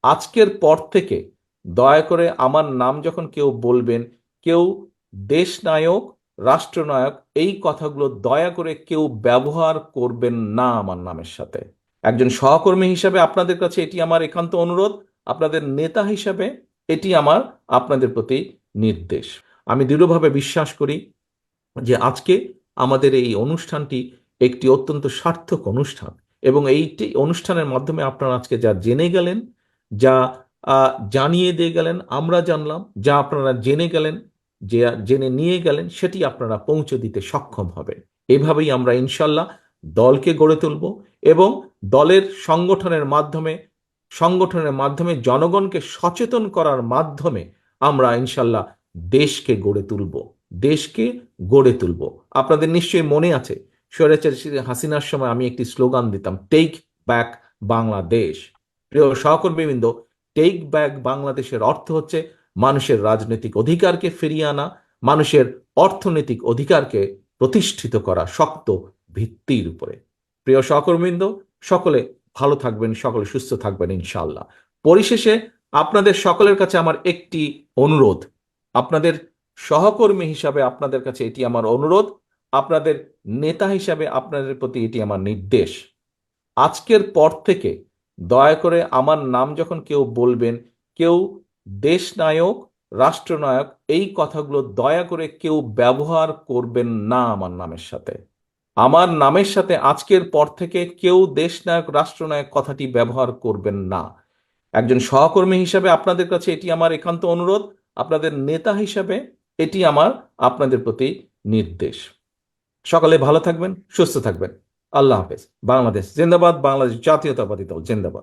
আজকের পর থেকে দয়া করে আমার নাম যখন কেউ বলবেন, কেউ দেশ নায়ক, রাষ্ট্রনায়ক, এই কথাগুলো দয়া করে কেউ ব্যবহার করবেন না আমার নামের সাথে। একজন সহকর্মী হিসাবে আপনাদের কাছে এটি আমার একান্ত অনুরোধ, আপনাদের নেতা হিসাবে এটি আমার আপনাদের প্রতি নির্দেশ। আমি দৃঢ়ভাবে বিশ্বাস করি যে আজকে আমাদের এই অনুষ্ঠানটি একটি অত্যন্ত সার্থক অনুষ্ঠান, এবং এইটি অনুষ্ঠানের মাধ্যমে আপনারা আজকে যা জেনে গেলেন, যা জানিয়ে দিয়ে গেলেন, আমরা জানলাম, যা আপনারা জেনে গেলেন, যে জেনে নিয়ে গেলেন, সেটি আপনারা পৌঁছে দিতে সক্ষম হবে। এভাবেই আমরা ইনশাল্লাহ দলকে গড়ে তুলব, এবং দলের সংগঠনের মাধ্যমে জনগণকে সচেতন করার মাধ্যমে আমরা ইনশাল্লাহ দেশকে গড়ে তুলব। দেশকে গড়ে তুলব। আপনাদের নিশ্চয়ই মনে আছে, স্বৈরাচারী হাসিনার সময় আমি একটি স্লোগান দিতাম, টেক ব্যাক বাংলাদেশ। প্রিয় সহকর্মীবৃন্দ, টেক ব্যাক বাংলাদেশের অর্থ হচ্ছে মানুষের রাজনৈতিক অধিকারকে ফিরিয়ে আনা, মানুষের অর্থনৈতিক অধিকারকে প্রতিষ্ঠিত করা শক্ত ভিত্তির উপরে। প্রিয় সহকর্মীবৃন্দ, সকলে ভালো থাকবেন, সকলে সুস্থ থাকবেন ইনশাআল্লাহ। পরিশেষে আপনাদের সকলের কাছে আমার একটি অনুরোধ, আপনাদের সহকর্মী হিসাবে আপনাদের কাছে এটি আমার অনুরোধ, আপনাদের নেতা হিসাবে আপনাদের প্রতি এটি আমার নির্দেশ। আজকের পর থেকে দয়া করে আমার নাম যখন কেউ বলবেন, কেউ দেশ নায়ক, রাষ্ট্রনায়ক, এই কথাগুলো দয়া করে কেউ ব্যবহার করবেন না আমার নামের সাথে। আমার নামের সাথে আজকের পর থেকে কেউ দেশ নায়ক, রাষ্ট্রনায়ক কথাটি ব্যবহার করবেন না। একজন সহকর্মী হিসাবে আপনাদের কাছে এটি আমার একান্ত অনুরোধ, আপনাদের নেতা হিসাবে এটি আমার আপনাদের প্রতি নির্দেশ। সকলে ভালো থাকবেন, সুস্থ থাকবেন। আল্লাহ হাফেজ। বাংলাদেশ জিন্দাবাদ, বাংলাদেশ জাতীয়তাবাদী দল জিন্দাবাদ।